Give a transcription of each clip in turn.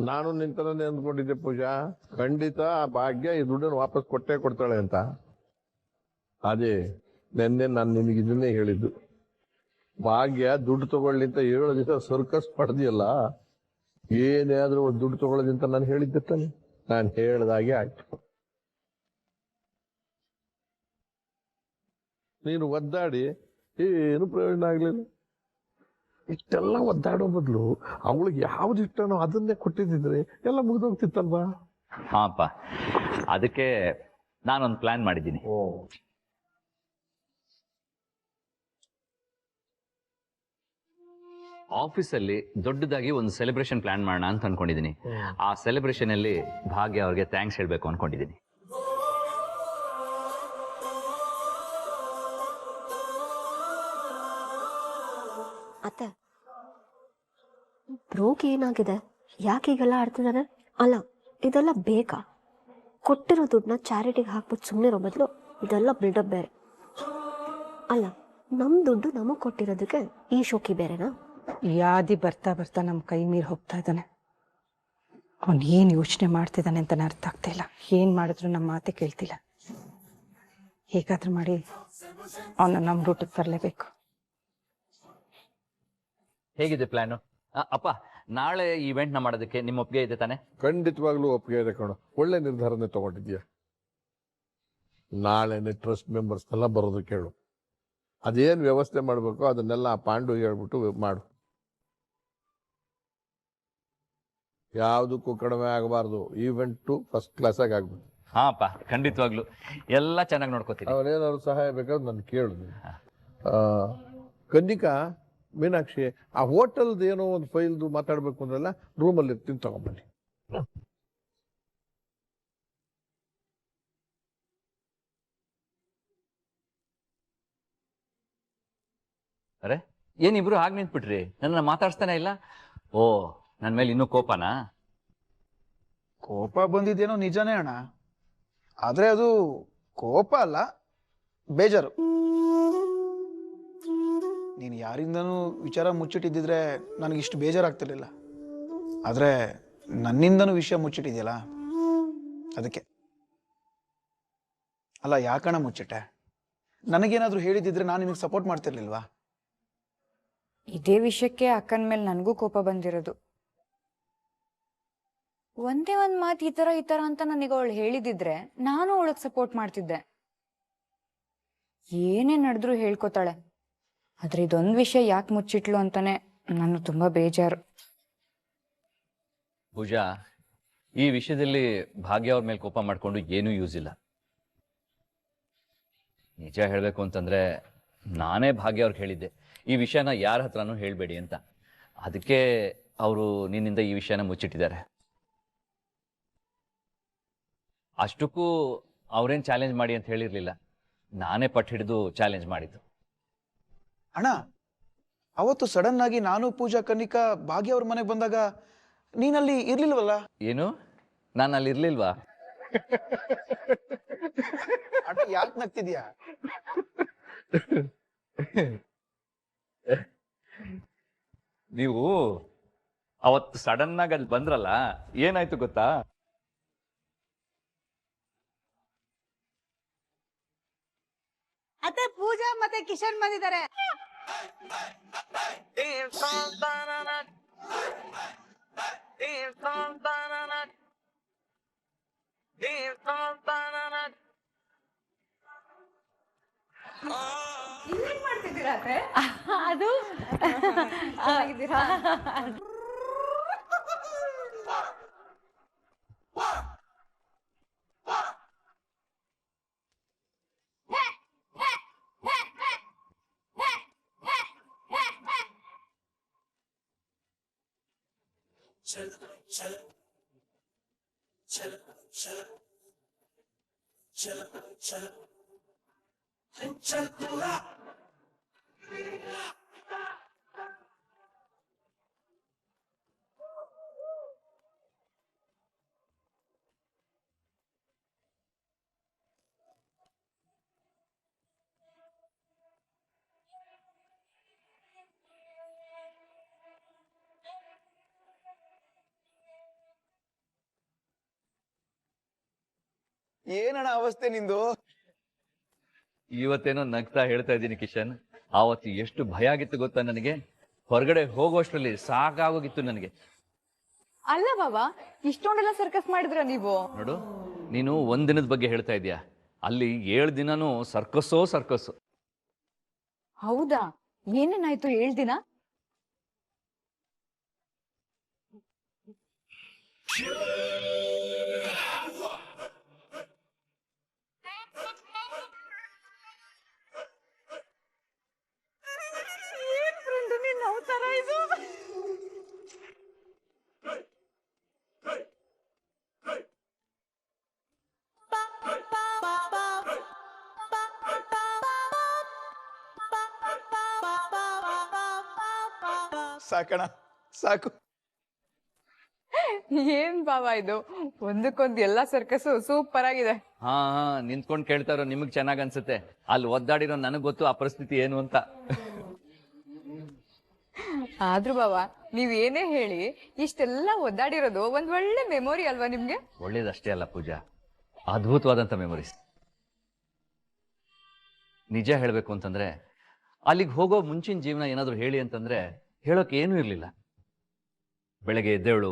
ನಾನು ನಿಂತನೇ ಅಂದ್ಕೊಂಡಿದ್ದೆ ಪೂಜಾ, ಖಂಡಿತ ಆ ಭಾಗ್ಯ ಈ ದುಡ್ಡನ್ನು ವಾಪಸ್ ಕೊಟ್ಟೇ ಕೊಡ್ತಾಳೆ ಅಂತ. ಅದೇ ನಿನ್ನೆ ನಾನು ನಿನಗೆ ಇದನ್ನೇ ಹೇಳಿದ್ದು. ಭಾಗ್ಯ ದುಡ್ಡು ತಗೊಳ್ಳಿ ಅಂತ 7 ದಿವಸ ಸರ್ಕಸ್ ಪಡೆದಿಯಲ್ಲ, ಏನೇ ಆದ್ರೂ ಒಂದು ದುಡ್ಡು ತಗೊಳ್ಳೋದಿ ಅಂತ ನಾನು ಹೇಳಿದ್ದೆ ತಾನೆ. ನಾನು ಹೇಳ್ದಾಗೆ ಆಯ್ತು. ನೀನು ಒದ್ದಾಡಿ ಏನು ಪ್ರಯೋಜನ ಆಗ್ಲಿಲ್ಲ. ಇಷ್ಟೆಲ್ಲ ಒದ್ದಾಡೋ ಬದಲು ಅವಳಿಗೆ ಯಾವ್ದು ಇಷ್ಟನೋ ಅದನ್ನೇ ಕೊಟ್ಟಿದ್ದಿದ್ರೆ ಎಲ್ಲ ಮುಗಿದೋಗ್ತಿತ್ತಲ್ವಾ? ಹಾಪ್ಪ, ಅದಕ್ಕೆ ನಾನೊಂದು ಪ್ಲಾನ್ ಮಾಡಿದ್ದೀನಿ. ಆಫೀಸಲ್ಲಿ ದೊಡ್ಡದಾಗಿ ಒಂದು ಸೆಲೆಬ್ರೇಷನ್ ಪ್ಲಾನ್ ಮಾಡೋಣ ಅಂತ ಅನ್ಕೊಂಡಿದ್ದೀನಿ. ಆ ಸೆಲೆಬ್ರೇಷನ್ ಅಲ್ಲಿ ಭಾಗ್ಯ ಅವ್ರಿಗೆ ಥ್ಯಾಂಕ್ಸ್ ಹೇಳ್ಬೇಕು ಅನ್ಕೊಂಡಿದ್ದೀನಿ. ಅತ್ತೆ, ಬ್ರೋಕ್ ಏನಾಗಿದೆ? ಯಾಕೆ ಈಗೆಲ್ಲ ಆಡ್ತಿದ್ದಾರೆ? ಅಲ್ಲ, ಇದೆಲ್ಲ ಬೇಕಾ? ಕೊಟ್ಟಿರೋ ದುಡ್ಡನ್ನ ಚಾರಿಟಿಗೆ ಹಾಕ್ಬಿಟ್ಟು ಸುಮ್ಮನಿರೋ ಬದಲು ಇದೆಲ್ಲ ಬಿಲ್ಡಪ್ ಬೇರೆ. ಅಲ್ಲ, ನಮ್ಮ ದುಡ್ಡು ನಮಗೆ ಕೊಟ್ಟಿರೋದಕ್ಕೆ ಈ ಶೋಕಿ ಬೇರೆನಾ? ಯಾದಿ ಬರ್ತಾ ಬರ್ತಾ ನಮ್ಮ ಕೈ ಮೀರಿ ಹೋಗ್ತಾ ಇದ್ದಾನೆ. ಅವನು ಏನು ಯೋಚನೆ ಮಾಡ್ತಿದ್ದಾನೆ ಅಂತಾನೆ ಅರ್ಥ ಆಗ್ತಾ ಇಲ್ಲ. ಏನು ಮಾಡಿದ್ರು ನಮ್ಮ ಮಾತೆ ಕೇಳ್ತಿಲ್ಲ. ಹೇಗಾದ್ರೂ ಮಾಡಿ ಅವನು ನಮ್ಮ ರೂಟಿಗೆ ತರಲೇಬೇಕು. ಹೇಗಿದೆ ಪ್ಲಾನು? ಅಪ್ಪ, ನಾಳೆ ಇವೆಂಟ್ನ ಮಾಡೋದಕ್ಕೆ ನಿಮ್ಮ ಒಪ್ಪಿಗೆ ಇದೆ ತಾನೆ? ಖಂಡಿತವಾಗ್ಲೂ ಒಪ್ಪಿಗೆ ಇದೆ ಕಣೋ. ಒಳ್ಳೆ ನಿರ್ಧಾರನೇ ತಗೊಂಡಿದ್ಯಾ. ನಾಳೆನೆ ಟ್ರಸ್ಟ್ ಮೆಂಬರ್ಸ್ನೆಲ್ಲ ಬರೋದಕ್ಕೆ ಹೇಳು. ಅದೇನು ವ್ಯವಸ್ಥೆ ಮಾಡಬೇಕು ಅದನ್ನೆಲ್ಲ ಪಾಂಡು ಹೇಳ್ಬಿಟ್ಟು ಮಾಡು. ಯಾವುದಕ್ಕೂ ಕಡಿಮೆ ಆಗಬಾರ್ದು. ಈವೆಂಟು ಫಸ್ಟ್ ಕ್ಲಾಸ್ ಆಗಿ ಆಗ್ಬೇಕು. ಹಾಪ್ಪ, ಖಂಡಿತವಾಗ್ಲು ಎಲ್ಲ ಚೆನ್ನಾಗಿ ನೋಡ್ಕೋತೀನಿ. ಅವನೇನಾದ್ರು ಸಹಾಯ ಬೇಕಾದ್ರೆ ನಾನು ಕೇಳು. ಕನ್ನಿಕಾ, ಮೀನಾಕ್ಷಿ, ಆ ಹೋಟೆಲ್ದು ಏನೋ ಒಂದು ಫೈಲ್ದು ಮಾತಾಡ್ಬೇಕು ಅಂದ್ರಲ್ಲ, ರೂಮಲ್ಲಿ ಇರ್ತೀನಿ, ತಗೊಂಬನ್ನಿ. ಅರೆ, ಏನಿಬ್ರು ಹಾಗೆ ನಿಂತ್ಬಿಟ್ರಿ? ನನ್ನ ಮಾತಾಡ್ಸ್ತಾನೆ ಇಲ್ಲ. ಓ, ನನ್ನ ಮೇಲೆ ಇನ್ನೂ ಕೋಪನಾ? ಕೋಪ ಬಂದಿದ್ದೇನೋ ನಿಜನೇ ಅಣ್ಣ, ಆದ್ರೆ ಅದು ಕೋಪ ಅಲ್ಲ, ಬೇಜಾರು. ನೀನು ಯಾರಿಂದನೂ ವಿಚಾರ ಮುಚ್ಚಿಟ್ಟಿದ್ದಿದ್ರೆ ನನಗಿಷ್ಟು ಬೇಜಾರಾಗ್ತಿರ್ಲಿಲ್ಲ. ಆದ್ರೆ ನನ್ನಿಂದನೂ ವಿಷಯ ಮುಚ್ಚಿಟ್ಟಿದ್ಯಲ್ಲ, ಅದಕ್ಕೆ. ಅಲ್ಲ, ಯಾಕಣ್ಣ ಮುಚ್ಚಿಟ್ಟೆ? ನನಗೇನಾದ್ರೂ ಹೇಳಿದ್ದಿದ್ರೆ ನಾನು ನಿಮಗೆ ಸಪೋರ್ಟ್ ಮಾಡ್ತಿರ್ಲಿಲ್ವಾ? ಇದೇ ವಿಷಯಕ್ಕೆ ಅಕ್ಕನ ಮೇಲೆ ನನಗೂ ಕೋಪ ಬಂದಿರೋದು. ಒಂದೇ ಒಂದ್ ಮಾತು ಈ ತರ ಅಂತ ನನಗೆ ಅವಳು ಹೇಳಿದಿದ್ರೆ ನಾನು ಅವಳಗ್ ಸಪೋರ್ಟ್ ಮಾಡ್ತಿದ್ದೆ. ಏನೇ ನಡೆದ್ರು ಹೇಳ್ಕೊತಾಳೆ. ಆದ್ರೆ ಇದೊಂದು ವಿಷಯ ಯಾಕೆ ಮುಚ್ಚಿಟ್ಲು ಅಂತಾನೆ ನಾನು ತುಂಬಾ ಬೇಜಾರು. ಪೂಜಾ, ಈ ವಿಷಯದಲ್ಲಿ ಭಾಗ್ಯ ಅವ್ರ ಮೇಲೆ ಕೋಪ ಮಾಡ್ಕೊಂಡು ಏನೂ ಯೂಸ್ ಇಲ್ಲ. ನಿಜ ಹೇಳಬೇಕು ಅಂತಂದ್ರೆ ನಾನೇ ಭಾಗ್ಯ ಅವ್ರಿಗೆ ಹೇಳಿದ್ದೆ ಈ ವಿಷಯನ ಯಾರ ಹತ್ರನೂ ಹೇಳಬೇಡಿ ಅಂತ. ಅದಕ್ಕೆ ಅವರು ನಿನ್ನಿಂದ ಈ ವಿಷಯನ ಮುಚ್ಚಿಟ್ಟಿದ್ದಾರೆ. ಅಷ್ಟಕ್ಕೂ ಅವ್ರೇನು ಚಾಲೆಂಜ್ ಮಾಡಿ ಅಂತ ಹೇಳಿರ್ಲಿಲ್ಲ, ನಾನೇ ಪಟ್ಟು ಹಿಡಿದು ಚಾಲೆಂಜ್ ಮಾಡಿದ್ದು. ಅಣ್ಣ, ಅವತ್ತು ಸಡನ್ ಆಗಿ ನಾನು, ಪೂಜಾ, ಕನ್ನಿಕಾ ಭಾಗ್ಯ ಅವ್ರ ಮನೆಗೆ ಬಂದಾಗ ನೀನಲ್ಲಿ ಇರ್ಲಿಲ್ವಲ್ಲ? ಏನು, ನಾನು ಅಲ್ಲಿ ಇರ್ಲಿಲ್ವಾ? ಯಾಕೆ ನಗ್ತಿದ್ಯಾ? ನೀವು ಅವತ್ತು ಸಡನ್ ಆಗಿ ಅಲ್ಲಿ ಬಂದ್ರಲ್ಲ, ಏನಾಯ್ತು ಗೊತ್ತಾ? ಅತ್ತೆ, ಪೂಜಾ ಮತ್ತೆ ಕಿಶನ್ ಬಂದಿದ್ದಾರೆ. ಏನ್ ಮಾಡ್ತಿದ್ದೀರಾ? ಅದು ಏನಣ್ಣ ಅವಸ್ಥೆ ನಿಂದು? ಇವತ್ತೇನೋ ನಗ್ತಾ ಹೇಳ್ತಾ ಇದ್ದೀನಿ ಕಿಶನ್. ಆವತ್ತು ಎಷ್ಟು ಭಯ ಆಗಿತ್ತು ಗೊತ್ತಾ ನನಗೆ. ಹೊರಗಡೆ ಹೋಗುವಷ್ಟರಲ್ಲಿ ಸಾಕಾಗೋಗಿತ್ತು ನನಗೆ. ಅಲ್ಲ ಬಾಬಾ, ಇಷ್ಟೊಂದೆಲ್ಲ ಸರ್ಕಸ್ ಮಾಡಿದ್ರ ನೀವು? ನೋಡು, ನೀನು ಒಂದಿನದ ಬಗ್ಗೆ ಹೇಳ್ತಾ ಇದೀಯಾ, ಅಲ್ಲಿ 7 ದಿನನೂ ಸರ್ಕಸ್ಸೋ ಸರ್ಕಸ್. ಹೌದಾ? ಏನೇನಾಯ್ತು 7 ದಿನ? ಸಾಕಣ, ಸಾಕು. ಏನ್ ಬಾಬಾ ಇದು, ಒಂದಕ್ಕೊಂದು ಎಲ್ಲಾ ಸರ್ಕಸ್ ಸೂಪರ್ ಆಗಿದೆ. ಹಾ ನಿಂತ್ಕೊಂಡು ಕೇಳ್ತಾ ಇರೋ ನಿಮಗ್ ಚೆನ್ನಾಗ್ ಅನ್ಸುತ್ತೆ, ಅಲ್ಲಿ ಒದ್ದಾಡಿರೋ ನನಗ್ ಗೊತ್ತು ಆ ಪರಿಸ್ಥಿತಿ ಏನು ಅಂತ. ಆದ್ರೂ ಬಾಬಾ, ನೀವ್ ಏನೇ ಹೇಳಿ ಇಷ್ಟೆಲ್ಲ ಒದ್ದಾಡಿರೋದು ಒಂದ್ ಒಳ್ಳೆ ಮೆಮೊರಿ ಅಲ್ವಾ ನಿಮ್ಗೆ? ಒಳ್ಳೇದಷ್ಟೇ ಅಲ್ಲ ಪೂಜಾ, ಅದ್ಭುತವಾದಂಥ ಮೆಮೊರೀಸ್. ನಿಜ ಹೇಳ್ಬೇಕು ಅಂತಂದ್ರೆ ಅಲ್ಲಿಗೆ ಹೋಗೋ ಮುಂಚಿನ ಜೀವನ ಏನಾದ್ರು ಹೇಳಿ ಅಂತಂದ್ರೆ ಹೇಳೋಕೆ ಏನೂ ಇರಲಿಲ್ಲ. ಬೆಳಗ್ಗೆ ಎದ್ದೇಳು,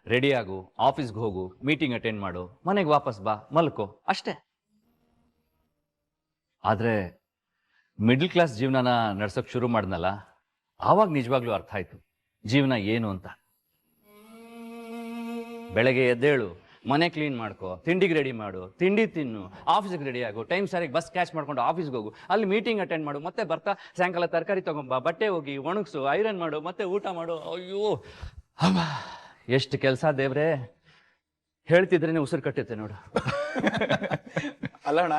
ರೆಡಿ ಆಗು, ಆಫೀಸ್ಗೆ ಹೋಗು, ಮೀಟಿಂಗ್ ಅಟೆಂಡ್ ಮಾಡು, ಮನೆಗೆ ವಾಪಸ್ ಬಾ, ಮಲ್ಕೋ, ಅಷ್ಟೇ. ಆದ್ರೆ ಮಿಡ್ಲ್ ಕ್ಲಾಸ್ ಜೀವನನ ನಡ್ಸೋಕೆ ಶುರು ಮಾಡ್ನಲ್ಲ, ಆವಾಗ ನಿಜವಾಗ್ಲೂ ಅರ್ಥ ಆಯ್ತು ಜೀವನ ಏನು ಅಂತ. ಬೆಳಗ್ಗೆ ಎದ್ದೇಳು, ಮನೆ ಕ್ಲೀನ್ ಮಾಡ್ಕೋ, ತಿಂಡಿಗೆ ರೆಡಿ ಮಾಡು, ತಿಂಡಿ ತಿನ್ನು, ಆಫೀಸ್ಗೆ ರೆಡಿ ಆಗು, ಟೈಮ್ ಸರಿಗೆ ಬಸ್ ಕ್ಯಾಚ್ ಮಾಡ್ಕೊಂಡು ಆಫೀಸ್ಗೆ ಹೋಗು, ಅಲ್ಲಿ ಮೀಟಿಂಗ್ ಅಟೆಂಡ್ ಮಾಡು, ಮತ್ತೆ ಬರ್ತಾ ಸಾಯಂಕಾಲ ತರಕಾರಿ ತಗೊಂಬ, ಬಟ್ಟೆ ಹೋಗಿ ಒಣಗಿಸು, ಐರನ್ ಮಾಡು, ಮತ್ತೆ ಊಟ ಮಾಡು. ಅಯ್ಯೋ ಅಮ್ಮ, ಎಷ್ಟು ಕೆಲಸ ದೇವ್ರೆ, ಹೇಳ್ತಿದ್ರೇನೆ ಉಸಿರು ಕಟ್ಟುತ್ತೆ ನೋಡು. ಅಲ್ಲಣ್ಣ,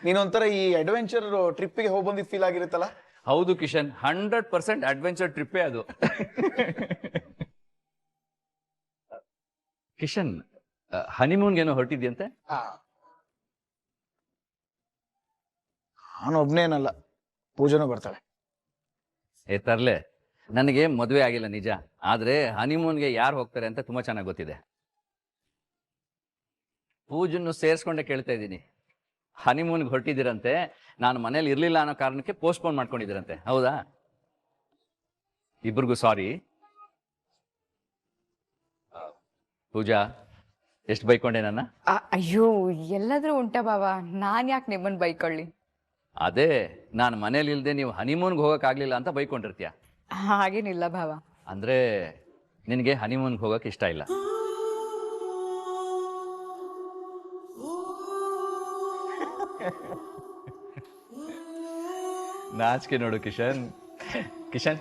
ನೀನೊಂಥರ ಈ ಅಡ್ವೆಂಚರ್ ಟ್ರಿಪ್ಪಿಗೆ ಹೋಗಿ ಬಂದಿದ್ ಫೀಲ್ ಆಗಿರುತ್ತಲ್ಲ? ಹೌದು ಕಿಶನ್, 100% ಅಡ್ವೆಂಚರ್ ಟ್ರಿಪ್ಪೇ ಅದು. ಕಿಶನ್, ಹನಿಮೂನ್ಗೇನೋ ಹೊರಟಿದ್ಯಂತೆ? ನಾನು ಒಬ್ನೇನಲ್ಲ, ಪೂಜೆನೂ ಬರ್ತಾಳೆ. ತರ್ಲೆ, ನನಗೆ ಮದುವೆ ಆಗಿಲ್ಲ ನಿಜ, ಆದ್ರೆ ಹನಿಮೂನ್ಗೆ ಯಾರು ಹೋಗ್ತಾರೆ ಅಂತ ತುಂಬಾ ಚೆನ್ನಾಗಿ ಗೊತ್ತಿದೆ. ಪೂಜನ್ನು ಸೇರಿಸ್ಕೊಂಡೆ ಕೇಳ್ತಾ ಇದ್ದೀನಿ. ಹನಿಮೂನ್ಗೆ ಹೊರಟಿದ್ದೀರಂತೆ, ನಾನು ಮನೇಲಿ ಇರ್ಲಿಲ್ಲ ಅನ್ನೋ ಕಾರಣಕ್ಕೆ ಪೋಸ್ಟ್ಪೋನ್ ಮಾಡ್ಕೊಂಡಿದ್ದೀರಂತೆ, ಹೌದಾ? ಇಬ್ರಿಗೂ ಸಾರಿ. ಪೂಜಾ, ಎಷ್ಟು ಬೈಕೊಂಡೆ ನನ್ನ? ಅಯ್ಯೋ, ಎಲ್ಲಾದ್ರೂ ಉಂಟಾ ಬಾಬಾ, ನಾನ್ ಯಾಕೆ ನಿಮ್ಮನ್ ಬೈಕೊಳ್ಳಿ? ಅದೇ, ನಾನು ಮನೇಲಿ ಇಲ್ದೆ ನೀವು ಹನಿಮೂನ್ಗೆ ಹೋಗಕ್ಕಾಗ್ಲಿಲ್ಲ ಅಂತ ಬೈಕೊಂಡಿರ್ತೀಯ. ಹಾಗೇನಿಲ್ಲ ಭಾವ. ಅಂದ್ರೆ ನಿನಗೆ ಹನಿಮೂನ್ಗೆ ಹೋಗಕ್ ಇಷ್ಟ ಇಲ್ಲ? ನಾಚಿಕೆ ನೋಡು ಕಿಶನ್. ಕಿಶನ್,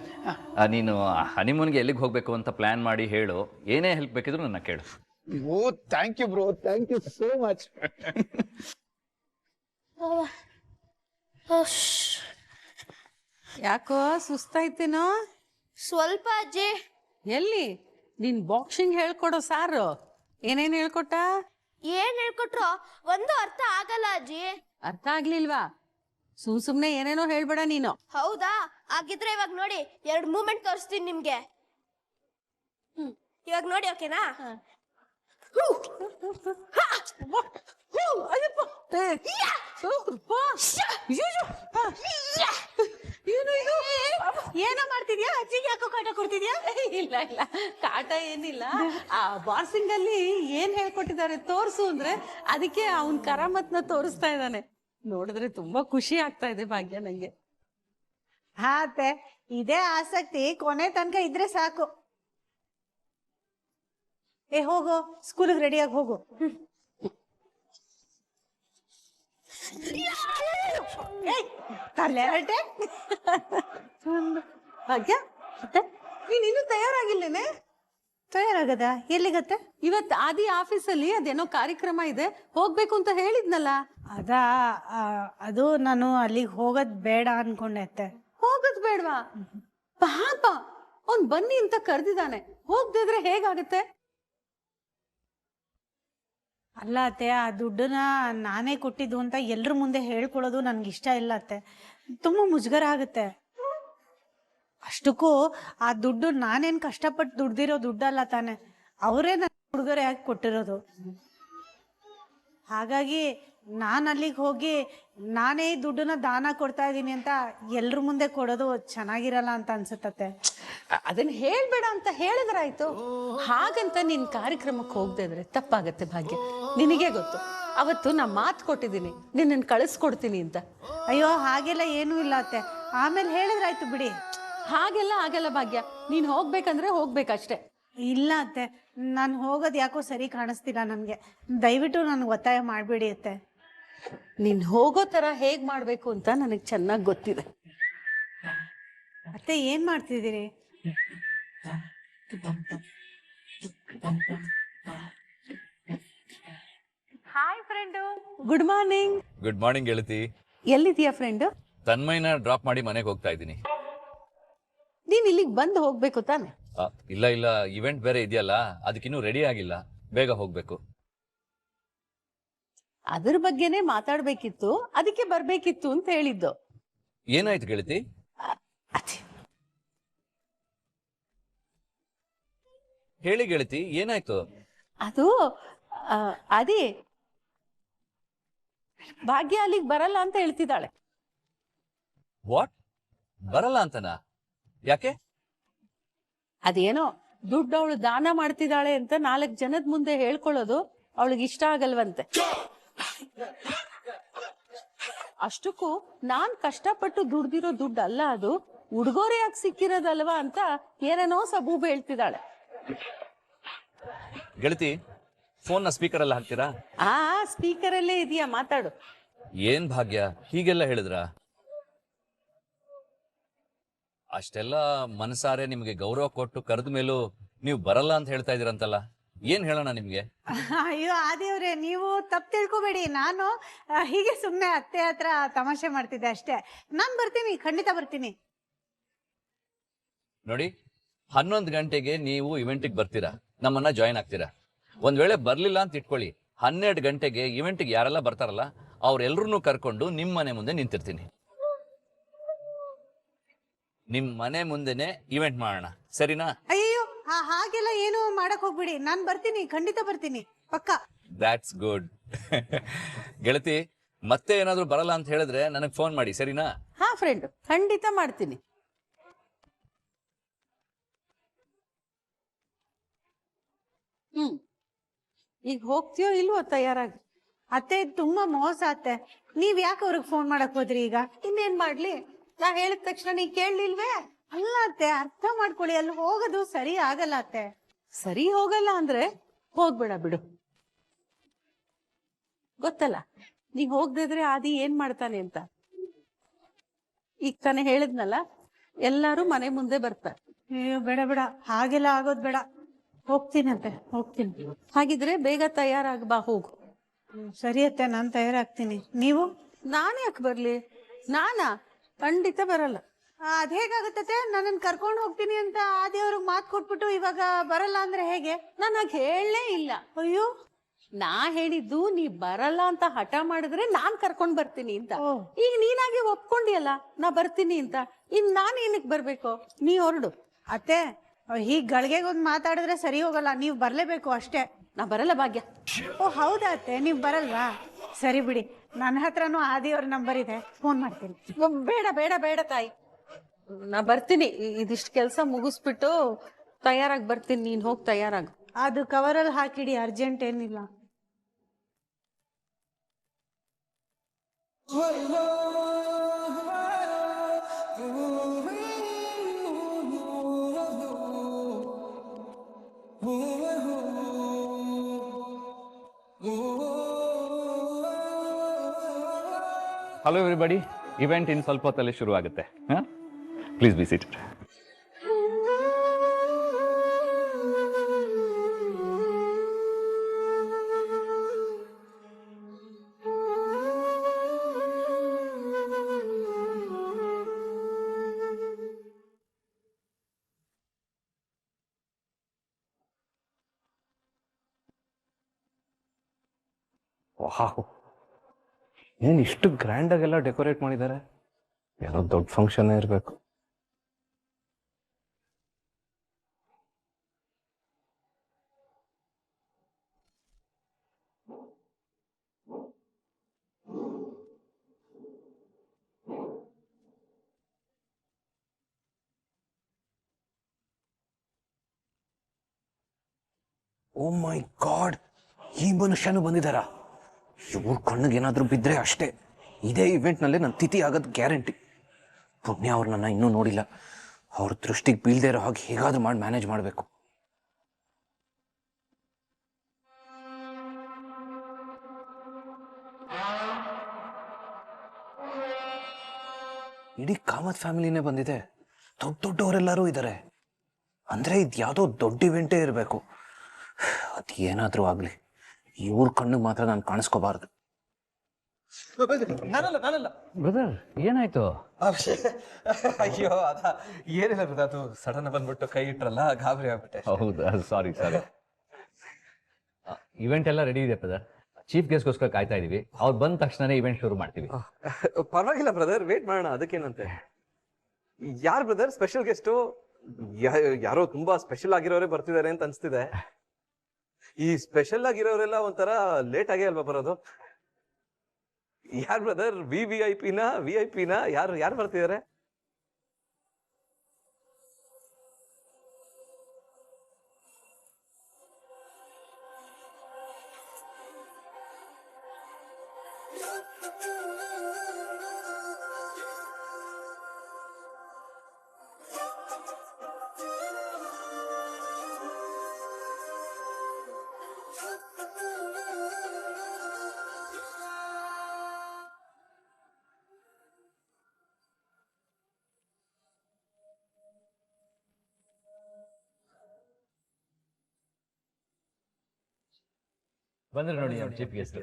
ನೀನು ಹನಿಮೂನ್ಗೆ ಎಲ್ಲಿಗೆ ಹೋಗ್ಬೇಕು ಅಂತ ಪ್ಲಾನ್ ಮಾಡಿ ಹೇಳು, ಏನೇ ಹೆಲ್ಪ್ ಬೇಕಿದ್ರು ನನ್ನ ಕೇಳು. ಓ, thank you bro, thank you so much. ಯಾಕೋ ಸುಸ್ತಾಯ್ತೇನೋ? ಸ್ವಲ್ಪ ಅಜ್ಜಿ. ಎಲ್ಲಿ ನಿನ್ ಬಾಕ್ಸಿಂಗ್ ಹೇಳ್ಕೊಡೋ ಸಾರು ಏನೇನ್ ಹೇಳ್ಕೊಟ್ಟ? ಏನ್ ಹೇಳ್ಕೊಟ್ರು ಒಂದು ಅರ್ಥ ಆಗಲ್ಲ ಅಜ್ಜಿ. ಅರ್ಥ ಆಗ್ಲಿಲ್ವಾ? ಸುಮ್ನೆ ಏನೇನೋ ಹೇಳ್ಬೇಡ ನೀನು. ಹೌದಾ? ಆಗಿದ್ರೆ ಇವಾಗ ನೋಡಿ 2 ಮೂಮೆಂಟ್ ತೋರಿಸ್ತೀನಿ ನಿಮ್ಗೆ. ಇವಾಗ ನೋಡಿ, ಓಕೆನಾ? ಏನೋ ಮಾಡ್ತಿದ್ಯಾ? ಅಜ್ಜಿಗೆ ಯಾಕೋ ಕಾಟ ಕೊಡ್ತಿದ್ಯಾ? ಇಲ್ಲ ಇಲ್ಲ, ಕಾಟ ಏನಿಲ್ಲ. ಆ ಬಾಕ್ಸಿಂಗ್ ಅಲ್ಲಿ ಏನ್ ಹೇಳ್ಕೊಟ್ಟಿದ್ದಾರೆ ತೋರ್ಸು ಅಂದ್ರೆ ಅದಕ್ಕೆ ಅವನ್ ಕರಾಮತ್ನ ತೋರಿಸ್ತಾ ಇದ್ದಾನೆ. ನೋಡಿದ್ರೆ ತುಂಬಾ ಖುಷಿ ಆಗ್ತಾ ಇದೆ ಭಾಗ್ಯ ನಂಗೆ. ಹಾ ಅತ್ತೆ, ಇದೇ ಆಸಕ್ತಿ ಕೊನೆ ತನಕ ಇದ್ರೆ ಸಾಕು. ಹೋಗು, ಸ್ಕೂಲಿಗೆ ರೆಡಿಯಾಗಿ ಹೋಗು. ತಲೆರಟೆ. ಭಾಗ್ಯ, ನೀನ್ ಇನ್ನೂ ತಯಾರಾಗಿಲ್ಲೇನೆ? ತಯಾರಾಗದ? ಎಲ್ಲಿಗತ್ತೆ? ಇವತ್ ಆದಿ ಆಫೀಸಲ್ಲಿ ಅದೇನೋ ಕಾರ್ಯಕ್ರಮ ಇದೆ, ಹೋಗ್ಬೇಕು ಅಂತ ಹೇಳಿದ್ನಲ್ಲ. ಅದಾ, ಅದು ನಾನು ಅಲ್ಲಿಗೆ ಹೋಗೋದ್ ಬೇಡ ಅನ್ಕೊಂಡೆ ಅತ್ತೆ. ಹೋಗೋದ್ ಬೇಡ್ವಾ? ಪಾಪ, ಅವ್ನ್ ಬನ್ನಿ ಅಂತ ಕರೆದಿದ್ದಾನೆ, ಹೋಗ್ದಿದ್ರೆ ಹೇಗಾಗತ್ತೆ? ಅಲ್ಲ ಅತ್ತೆ, ಆ ದುಡ್ಡನ್ನ ನಾನೇ ಕೊಟ್ಟಿದ್ದು ಅಂತ ಎಲ್ರ ಮುಂದೆ ಹೇಳ್ಕೊಳ್ಳೋದು ನನ್ಗೆ ಇಷ್ಟ ಇಲ್ಲ ಅತ್ತೆ. ತುಂಬಾ ಮುಜುಗರ ಆಗುತ್ತೆ. ಅಷ್ಟಕ್ಕೂ ಆ ದುಡ್ಡು ನಾನೇನ್ ಕಷ್ಟಪಟ್ಟು ದುಡ್ದಿರೋ ದುಡ್ಡಲ್ಲ ತಾನೆ, ಅವರೇ ನನ್ನ ಉಡುಗೊರೆ ಹಾಕಿ ಕೊಟ್ಟಿರೋದು. ಹಾಗಾಗಿ ನಾನು ಅಲ್ಲಿಗೆ ಹೋಗಿ ನಾನೇ ಈ ದುಡ್ಡನ್ನ ದಾನ ಕೊಡ್ತಾ ಇದ್ದೀನಿ ಅಂತ ಎಲ್ರ ಮುಂದೆ ಕೊಡೋದು ಚೆನ್ನಾಗಿರಲ್ಲ ಅಂತ ಅನ್ಸುತ್ತತ್ತೆ. ಅದನ್ನ ಹೇಳ್ಬೇಡ ಅಂತ ಹೇಳಿದ್ರಾಯ್ತು. ಹಾಗಂತ ನೀನ್ ಕಾರ್ಯಕ್ರಮಕ್ಕೆ ಹೋಗದೆ ಇದ್ರೆ ತಪ್ಪಾಗತ್ತೆ ಭಾಗ್ಯ. ನಿನಗೆ ಗೊತ್ತು, ಅವತ್ತು ನಾ ಮಾತು ಕೊಟ್ಟಿದ್ದೀನಿ ನಿನ್ನನ್ನು ಕಳಿಸ್ಕೊಡ್ತೀನಿ ಅಂತ. ಅಯ್ಯೋ ಹಾಗೆಲ್ಲ ಏನೂ ಇಲ್ಲ ಅತ್ತೆ, ಆಮೇಲೆ ಹೇಳಿದ್ರಾಯ್ತು ಬಿಡಿ. ಹಾಗೆಲ್ಲ ಆಗಲ್ಲ ಭಾಗ್ಯ, ನೀನ್ ಹೋಗ್ಬೇಕಂದ್ರೆ ಹೋಗ್ಬೇಕಷ್ಟೇ. ಇಲ್ಲ ಅತ್ತೆ, ನಾನು ಹೋಗೋದು ಯಾಕೋ ಸರಿ ಕಾಣಿಸ್ತಿಲ್ಲ ನನಗೆ. ದಯವಿಟ್ಟು ನನಗೆ ಒತ್ತಾಯ ಮಾಡಬೇಡಿ ಅತ್ತೆ. ನೀನ್ ಹೋಗೋ ತರ ಹೇಗ್ ಮಾಡ್ಬೇಕು ಅಂತ ನನಗೆ ಚೆನ್ನಾಗಿ ಗೊತ್ತಿದೆ. ಅತ್ತೆ ಏನ್ ಮಾಡ್ತಿದ್ದೀರಿ? Hi friend, good morning. Good morning ಗೆಳತಿ. ಎಲ್ಲಿದೀಯಾ ಫ್ರೆಂಡು? ತನ್ಮಯ್ನ ಡ್ರಾಪ್ ಮಾಡಿ ಮನೆಗೆ ಹೋಗ್ತಾ ಇದ್ದೀನಿ. ನೀನ್ ಇಲ್ಲಿಗೆ ಬಂದು ಹೋಗ್ಬೇಕು ತಾನೆ? ಇಲ್ಲ ಇಲ್ಲ, ಇವೆಂಟ್ ಬೇರೆ ಇದೆಯಲ್ಲ, ಅದಕ್ಕಿನ್ನೂ ರೆಡಿ ಆಗಿಲ್ಲ, ಬೇಗ ಹೋಗ್ಬೇಕು. ಅದ್ರ ಬಗ್ಗೆನೇ ಮಾತಾಡ್ಬೇಕಿತ್ತು, ಅದಕ್ಕೆ ಬರ್ಬೇಕಿತ್ತು ಅಂತ ಹೇಳಿದ್ದು. ಏನಾಯ್ತು ಗೆಳತಿ? ಅದೇ ಹೇಳಿ ಗೆಳತಿ, ಏನಾಯ್ತು? ಅದು ಅದೇ ಭಾಗ್ಯ ಅಲ್ಲಿಗೆ ಬರಲ್ಲ ಅಂತ ಹೇಳ್ತಿದ್ದಾಳೆ. ವಾಟ್? ಬರಲ್ಲ ಅಂತನಾ? ಯಾಕೆ? ಅದೇನೋ ದುಡ್ಡು ಅವಳು ದಾನ ಮಾಡ್ತಿದ್ದಾಳೆ ಅಂತ 4 ಜನದ ಮುಂದೆ ಹೇಳ್ಕೊಳ್ಳೋದು ಅವಳಿಗೆ ಇಷ್ಟ ಆಗಲ್ವಂತೆ. ಅಷ್ಟಕ್ಕೂ ನಾನ್ ಕಷ್ಟಪಟ್ಟು ದುಡ್ದಿರೋ ದುಡ್ಡು ಅಲ್ಲ ಅದು, ಉಡುಗೊರೆಯಾಗಿ ಸಿಕ್ಕಿರೋದಲ್ವಾ ಅಂತ ಏನೇನೋ ಸಬೂಬ್ ಹೇಳ್ತಿದ್ದಾಳೆ. ಗೆಳತಿ, ಫೋನ್ನ ಸ್ಪೀಕರ್ ಎಲ್ಲ ಹಾಕ್ತೀರಾ? ಸ್ಪೀಕರ್ ಅಲ್ಲೇ ಇದೆಯಾ, ಮಾತಾಡು. ಏನ್ ಭಾಗ್ಯ ಹೀಗೆಲ್ಲ ಹೇಳಿದ್ರ? ಅಷ್ಟೆಲ್ಲ ಮನಸಾರೆ ನಿಮ್ಗೆ ಗೌರವ ಕೊಟ್ಟು ಕರೆದ ಮೇಲೂ ನೀವು ಬರಲ್ಲ ಅಂತ ಹೇಳ್ತಾ ಇದೀರಂತಲ್ಲ, ಏನ್ ಹೇಳೋಣ ನಿಮ್ಗೆ? ಅಯ್ಯೋ ಆದೇವ್ರೆ, ನೀವು ತಪ್ಪು ತಿಳ್ಕೊಬೇಡಿ. ನಾನು ಹೀಗೆ ಸುಮ್ಮನೆ ಅತ್ತೆ ಹತ್ರ ತಮಾಷೆ ಮಾಡ್ತಿದ್ದೆ ಅಷ್ಟೇ. ನಾನು ಬರ್ತೀನಿ, ಖಂಡಿತ ಬರ್ತೀನಿ. ನೋಡಿ, 11 ಗಂಟೆಗೆ ನೀವು ಇವೆಂಟಿಗೆ ಬರ್ತೀರಾ, ನಮ್ಮನ್ನ ಜಾಯಿನ್ ಆಗ್ತೀರಾ. ಒಂದ್ ವೇಳೆ ಬರ್ಲಿಲ್ಲ ಅಂತ ಇಟ್ಕೊಳ್ಳಿ, 12 ಗಂಟೆಗೆ ಇವೆಂಟಿಗೆ ಯಾರೆಲ್ಲ ಬರ್ತಾರಲ್ಲ ಅವ್ರೆಲ್ರನ್ನೂ ಕರ್ಕೊಂಡು ನಿಮ್ ಮನೆ ಮುಂದೆ ನಿಂತಿರ್ತೀನಿ. ನಿಮ್ ಮನೆ ಮುಂದೆನೆ ಇವೆಂಟ್ ಮಾಡೋಣ, ಸರಿನಾ? ಅಯ್ಯೋ ಹಾಗೆಲ್ಲ ಏನು ಮಾಡಕ್ ಹೋಗ್ಬಿಡಿ, ನಾನು ಬರ್ತೀನಿ, ಖಂಡಿತ ಬರ್ತೀನಿ, ಪಕ್ಕ. That's good. ಗೆಳತಿ, ಮತ್ತೆ ಏನಾದ್ರು ಬರಲ್ಲ ಅಂತ ಹೇಳಿದ್ರೆ ನನಗೆ ಫೋನ್ ಮಾಡಿ, ಸರಿನಾ? ಹಾ ಫ್ರೆಂಡ್, ಖಂಡಿತ ಮಾಡ್ತೀನಿ. ಈಗ ಹೋಗ್ತೀಯೋ ಇಲ್ವೋ ತಯಾರಾಗಿ? ಅತ್ತೆ ಇದು ತುಂಬಾ ಮೋಸ ಅತ್ತೆ. ನೀವ್ ಯಾಕೆ ಅವ್ರಿಗೆ ಫೋನ್ ಮಾಡಕ್ ಹೋದ್ರಿ ಈಗ? ಇನ್ನೇನ್ ಮಾಡ್ಲಿ, ನಾ ಹೇಳಿದ ತಕ್ಷಣ ನೀ ಕೇಳಲಿಲ್ವೇ? ಅಲ್ಲ ಅತ್ತೆ, ಅರ್ಥ ಮಾಡ್ಕೊಳ್ಳಿ, ಅಲ್ಲಿ ಹೋಗೋದು ಸರಿ ಆಗಲ್ಲ ಅತ್ತೆ. ಸರಿ ಹೋಗಲ್ಲ ಅಂದ್ರೆ ಹೋಗ್ಬೇಡ ಬಿಡು. ಗೊತ್ತಲ್ಲ ನೀ ಹೋಗ್ದಿದ್ರೆ ಆದಿ ಏನ್ ಮಾಡ್ತಾನೆ ಅಂತ. ಈಗ ತಾನೇ ಹೇಳಿದ್ನಲ್ಲ, ಎಲ್ಲಾರು ಮನೆ ಮುಂದೆ ಬರ್ತಾರೆ. ಅಯ್ಯೋ ಬೇಡ ಬೇಡ, ಹಾಗೆಲ್ಲ ಆಗೋದ್ ಬೇಡ. ಹೋಗ್ತೀನಂತೆ, ಹೋಗ್ತೀನಿ. ಹಾಗಿದ್ರೆ ಬೇಗ ತಯಾರಾಗ ಬಾ, ಹೋಗು. ಸರಿ ಅತ್ತೆ, ನಾನು ತಯಾರಾಗ್ತೀನಿ. ನೀವು? ನಾನು ಯಾಕೆ ಬರ್ಲಿ? ನಾನಾ? ಖಂಡಿತ ಬರಲ್ಲ. ಅದ್ ಹೇಗಾಗತ್ತೆ? ನನ್ನನ್ನು ಕರ್ಕೊಂಡು ಹೋಗ್ತೀನಿ ಅಂತ ಆದಿಯವ್ರಿಗೆ ಮಾತು ಕೊಟ್ಬಿಟ್ಟು ಇವಾಗ ಬರಲ್ಲ ಅಂದ್ರೆ ಹೇಗೆ? ನಾನು ಹಾಗೆ ಹೇಳಲೇ ಇಲ್ಲ. ಅಯ್ಯೋ, ನಾ ಹೇಳಿದ್ದು ನೀ ಬರಲ್ಲ ಅಂತ ಹಠ ಮಾಡಿದ್ರೆ ನಾನ್ ಕರ್ಕೊಂಡ್ ಬರ್ತೀನಿ ಅಂತ. ಓ. ಈಗ ನೀನಾಗೆ ಒಪ್ಕೊಂಡಿಯಲ್ಲ ನಾ ಬರ್ತೀನಿ ಅಂತ, ಇನ್ ನಾನ್ ಏನಕ್ ಬರ್ಬೇಕು? ನೀ ಹೊರಡು. ಅತ್ತೆ ಹೀಗ್ ಗಳಿಗೆಗೊಂದು ಮಾತಾಡಿದ್ರೆ ಸರಿ ಹೋಗಲ್ಲ, ನೀವು ಬರ್ಲೇಬೇಕು ಅಷ್ಟೇ. ನಾ ಬರಲ್ಲ ಭಾಗ್ಯ. ಓ ಹೌದಾ ಅತ್ತೆ, ನೀವು ಬರಲ್ವಾ? ಸರಿ ಬಿಡಿ, ನನ್ನ ಹತ್ರನೂ ಆದಿಯವ್ರ ನಂಬರ್ ಇದೆ, ಫೋನ್ ಮಾಡ್ತೀನಿ. ಬೇಡ ಬೇಡ ಬೇಡ ತಾಯಿ, ನಾ ಬರ್ತೀನಿ. ಇದಿಷ್ಟು ಕೆಲಸ ಮುಗಿಸ್ಬಿಟ್ಟು ತಯಾರಾಗಿ ಬರ್ತೀನಿ, ನೀನ್ ಹೋಗಿ ತಯಾರಾಗು. ಅದು ಕವರಲ್ಲಿ ಹಾಕಿಡಿ, ಅರ್ಜೆಂಟ್ ಏನಿಲ್ಲ. ಹಲೋ ಎವ್ರಿಬಡಿ, ಇವೆಂಟ್ ಇನ್ ಸ್ವಲ್ಪ ಹೊತ್ತಲ್ಲಿ ಶುರು ಆಗುತ್ತೆ. Please be seated. ವಾಹ್, ಏನು ಇಷ್ಟು ಗ್ರ್ಯಾಂಡಾಗೆಲ್ಲ ಡೆಕೋರೇಟ್ ಮಾಡಿದ್ದಾರೆ. ಏನೋ ದೊಡ್ಡ ಫಂಕ್ಷನ್ ಇರಬೇಕು. ಓ ಮೈ ಗಾಡ್, ಈ ಮನುಷ್ಯನು ಬಂದಿದ್ದಾರಾ? ಇವ್ರ ಕಣ್ಣಿಗೆ ಏನಾದರೂ ಬಿದ್ದರೆ ಅಷ್ಟೇ, ಇದೇ ಇವೆಂಟ್ನಲ್ಲೇ ನನ್ನ ತಿಥಿ ಆಗೋದು ಗ್ಯಾರಂಟಿ. ಪುಣ್ಯ ಅವ್ರು ನನ್ನ ಇನ್ನೂ ನೋಡಿಲ್ಲ. ಅವ್ರ ದೃಷ್ಟಿಗೆ ಬೀಳದೇ ಇರೋ ಹಾಗೆ ಹೇಗಾದ್ರೂ ಮಾಡಿ ಮ್ಯಾನೇಜ್ ಮಾಡಬೇಕು. ಇಡೀ ಕಾಮತ್ ಫ್ಯಾಮಿಲಿನೇ ಬಂದಿದೆ, ದೊಡ್ಡವರೆಲ್ಲರೂ ಇದ್ದಾರೆ. ಅಂದರೆ ಇದು ಯಾವುದೋ ದೊಡ್ಡ ಇವೆಂಟೇ ಇರಬೇಕು. ಅದು ಏನಾದರೂ ಆಗಲಿ, ಇವ್ರ ಕಣ್ಣಿಗೆ ಮಾತ್ರ ನಾನು ಕಾಣಿಸ್ಕೋಬಾರ್ದು. ನಾನಲ್ಲ ಬ್ರದರ್ ಏನಾಯ್ತು? ಅಯ್ಯೋ ಏನಿಲ್ಲ ಬ್ರದರ್, ಅದು ಸಡನ್ ಬಂದ್ಬಿಟ್ಟು ಕೈ ಇಟ್ರಲ್ಲ, ಗಾಬರಿ ಆಗ್ಬಿಟ್ಟೆ. ಹೌದಾ, ಸಾರಿ. ಇವೆಂಟ್ ಎಲ್ಲ ರೆಡಿ ಇದೆ ಬ್ರದರ್. ಚೀಫ್ ಗೆಸ್ಟ್ಗೋಸ್ಕರ ಕಾಯ್ತಾ ಇದೀವಿ. ಅವ್ರು ಬಂದ ತಕ್ಷಣನೇ ಇವೆಂಟ್ ಶುರು ಮಾಡ್ತೀವಿ. ಪರವಾಗಿಲ್ಲ ಬ್ರದರ್, ವೇಟ್ ಮಾಡೋಣ, ಅದಕ್ಕೇನಂತೆ. ಯಾರು ಬ್ರದರ್ ಸ್ಪೆಷಲ್ ಗೆಸ್ಟು? ಯಾರೋ ತುಂಬಾ ಸ್ಪೆಷಲ್ ಆಗಿರೋರೇ ಬರ್ತಿದ್ದಾರೆ ಅಂತ ಅನ್ಸ್ತಿದೆ. ಈ ಸ್ಪೆಷಲ್ ಆಗಿರೋರೆಲ್ಲ ಒಂಥರ ಲೇಟ್ ಆಗೇ ಅಲ್ವಾ ಬರೋದು? ಯಾರು ಬ್ರದರ್, VIP ನ ಯಾರು ಬರ್ತಿದ್ದಾರೆ? ಬಂದ್ರೆ ನೋಡಿ ನಮ್ಮ ಚೀಫ್ ಗೆಸ್ಟ್.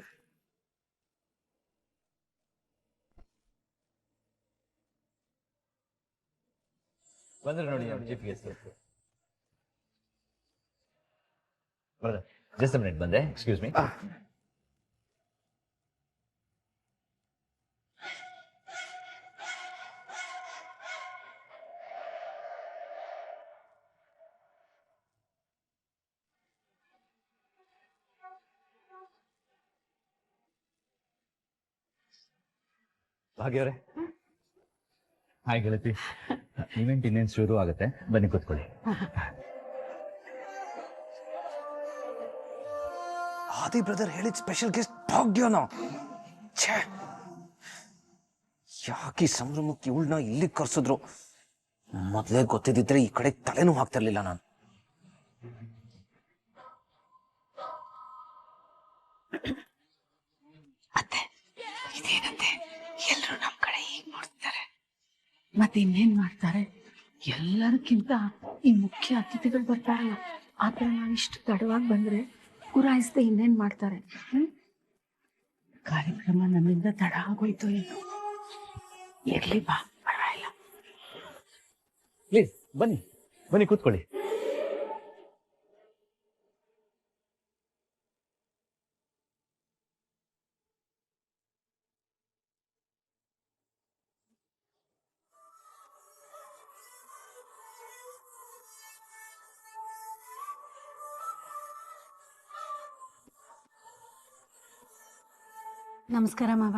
ಜಸ್ಟ್ ಮಿನಿಟ್, ಬಂದೆ. Excuse me. ಭಾಗ್ಯವ್ರೆ, ಹಾಯ್ ಗೆಳತಿ. ಇವೆಂಟ್ ಇನ್ನೇನು ಶುರು ಆಗುತ್ತೆ, ಬನ್ನಿ ಕೂತ್ಕೊಳ್ಳಿ. ಆದಿ ಬ್ರದರ್ ಹೇಳಿದ ಸ್ಪೆಷಲ್ ಗೆಸ್ಟ್ ಭಾಗ್ಯನಾ? ಛೇ, ಯಾಕೆ ಸಂಭ್ರಮಕ್ಕೆ ಇವಳನ್ನ ಇಲ್ಲಿಗೆ ಕರ್ಸಿದ್ರು? ಮೊದಲೇ ಗೊತ್ತಿದ್ದಿದ್ರೆ ಈ ಕಡೆ ತಲೆನೂ ಹಾಕ್ತಿರ್ಲಿಲ್ಲ ನಾನು. ಅತ್ತೆ, ಇದೇನತ್ತೆ ಎಲ್ರು ನಮ್ ಕಡೆ ಹೀಗ್ ನೋಡ್ತಾರೆ? ಮತ್ತೆ ಇನ್ನೇನ್ ಮಾಡ್ತಾರೆ? ಎಲ್ಲರಿಗಿಂತ ಈ ಮುಖ್ಯ ಅತಿಥಿಗಳು ಬರ್ತಾರಲ್ಲ, ಆತರ ನಾವಿಷ್ಟು ತಡವಾಗಿ ಬಂದ್ರೆ ಗುರಾಯಿಸ್ದೆ ಇನ್ನೇನ್ ಮಾಡ್ತಾರೆ? ಕಾರ್ಯಕ್ರಮ ನಮ್ಮಿಂದ ತಡ ಆಗೋಯ್ತು ಏನು? ಇರ್ಲಿ ಬಾ, ಪರವಾಗಿಲ್ಲ. ಪ್ಲೀಸ್ ಬನ್ನಿ ಕೂತ್ಕೊಳ್ಳಿ. ನಮಸ್ಕಾರ ಮಾವ.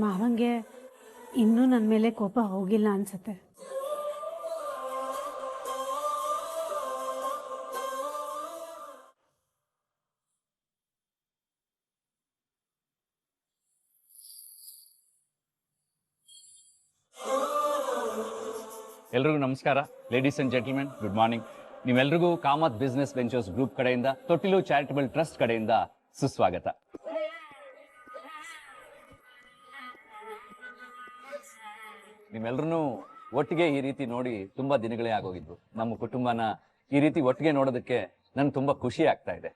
ಮಾವಂಗೆ ಇನ್ನೂ ನನ್ನ ಮೇಲೆ ಕೋಪ ಹೋಗಿಲ್ಲ ಅನ್ಸುತ್ತೆ. ಎಲ್ರಿಗೂ ನಮಸ್ಕಾರ. Ladies and gentlemen, good morning. ನೀವೆಲ್ರಿಗೂ ಕಾಮತ್ ಬಿಸ್ನೆಸ್ ವೆಂಚರ್ಸ್ ಗ್ರೂಪ್ ಕಡೆಯಿಂದ, ತೊಟ್ಟಿಲು ಚಾರಿಟಬಲ್ ಟ್ರಸ್ಟ್ ಕಡೆಯಿಂದ ಸುಸ್ವಾಗತ. ನಿಮ್ಮೆಲ್ಲರೂ ಒಟ್ಟಿಗೆ ಈ ರೀತಿ ನೋಡಿ ತುಂಬಾ ದಿನಗಳೇ ಆಗೋಗಿದ್ವು. ನಮ್ಮ ಕುಟುಂಬನ ಈ ರೀತಿ ಒಟ್ಟಿಗೆ ನೋಡೋದಕ್ಕೆ ನನ್ಗೆ ತುಂಬಾ ಖುಷಿ ಆಗ್ತಾ ಇದೆ.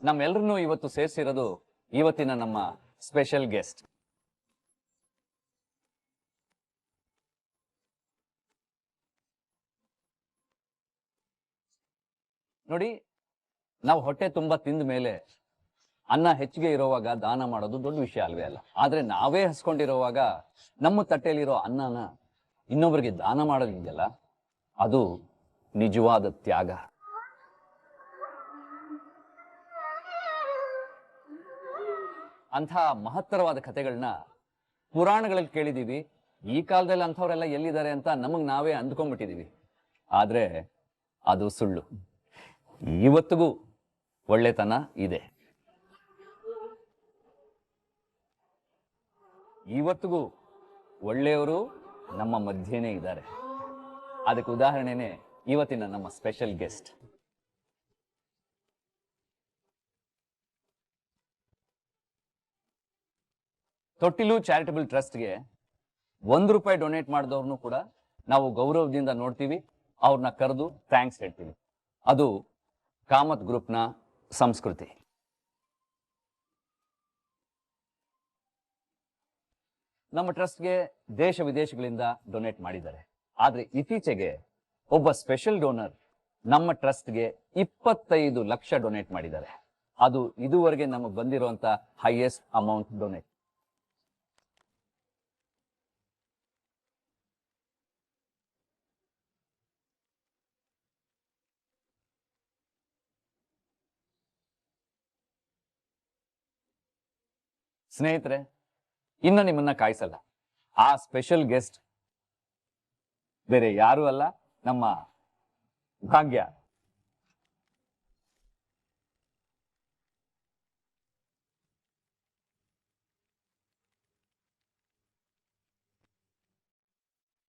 ನಮ್ಮೆಲ್ಲರನ್ನೂ ಇವತ್ತು ಸೇರಿಸಿರೋದು ಇವತ್ತಿನ ನಮ್ಮ ಸ್ಪೆಷಲ್ ಗೆಸ್ಟ್. ನೋಡಿ, ನಾವು ಹೊಟ್ಟೆ ತುಂಬಾ ತಿಂದ ಮೇಲೆ ಅನ್ನ ಹೆಚ್ಚಿಗೆ ಇರೋವಾಗ ದಾನ ಮಾಡೋದು ದೊಡ್ಡ ವಿಷಯ ಅಲ್ವೇ ಅಲ್ಲ. ಆದ್ರೆ ನಾವೇ ಹಸ್ಕೊಂಡಿರೋವಾಗ ನಮ್ಮ ತಟ್ಟೆಯಲ್ಲಿರೋ ಅನ್ನನ ಇನ್ನೊಬ್ಬರಿಗೆ ದಾನ ಮಾಡೋದಿದೆಯಲ್ಲ, ಅದು ನಿಜವಾದ ತ್ಯಾಗ. ಅಂಥ ಮಹತ್ತರವಾದ ಕಥೆಗಳನ್ನ ಪುರಾಣಗಳಲ್ಲಿ ಕೇಳಿದೀವಿ. ಈ ಕಾಲದಲ್ಲಿ ಅಂಥವ್ರೆಲ್ಲ ಎಲ್ಲಿದ್ದಾರೆ ಅಂತ ನಮಗ್ ನಾವೇ ಅಂದ್ಕೊಂಡ್ಬಿಟ್ಟಿದೀವಿ. ಆದ್ರೆ ಅದು ಸುಳ್ಳು. ಇವತ್ತಿಗೂ ಒಳ್ಳೆತನ ಇದೆ. ಇವತ್ತಿಗೂ ಒಳ್ಳೆಯವರು ನಮ್ಮ ಮಧ್ಯೆನೇ ಇದ್ದಾರೆ. ಅದಕ್ಕೆ ಉದಾಹರಣೆನೇ ಇವತ್ತಿನ ನಮ್ಮ ಸ್ಪೆಷಲ್ ಗೆಸ್ಟ್. ತೊಟ್ಟಿಲು ಚಾರಿಟಬಲ್ ಟ್ರಸ್ಟ್ಗೆ ₹1 ಡೊನೇಟ್ ಮಾಡಿದವ್ರನ್ನು ಕೂಡ ನಾವು ಗೌರವದಿಂದ ನೋಡ್ತೀವಿ. ಅವ್ರನ್ನ ಕರೆದು ಥ್ಯಾಂಕ್ಸ್ ಹೇಳ್ತೀವಿ. ಅದು ಕಾಮತ್ ಗ್ರೂಪ್ನ ಸಂಸ್ಕೃತಿ. ನಮ್ಮ ಟ್ರಸ್ಟ್ಗೆ ದೇಶ ವಿದೇಶಗಳಿಂದ ಡೊನೇಟ್ ಮಾಡಿದ್ದಾರೆ. ಆದ್ರೆ ಇತ್ತೀಚೆಗೆ ಒಬ್ಬ ಸ್ಪೆಷಲ್ ಡೋನರ್ ನಮ್ಮ ಟ್ರಸ್ಟ್ಗೆ 25 ಲಕ್ಷ ಡೊನೇಟ್ ಮಾಡಿದ್ದಾರೆ. ಅದು ಇದುವರೆಗೆ ನಮಗೆ ಬಂದಿರುವಂತ ಹೈಯೆಸ್ಟ್ ಅಮೌಂಟ್ ಡೊನೇಟ್. ಸ್ನೇಹಿತರೆ, ಇನ್ನು ನಿಮ್ಮನ್ನ ಕಾಯಿಸಲ್ಲ. ಆ ಸ್ಪೆಷಲ್ ಗೆಸ್ಟ್ ಬೇರೆ ಯಾರು ಅಲ್ಲ, ನಮ್ಮ ಭಾಗ್ಯ.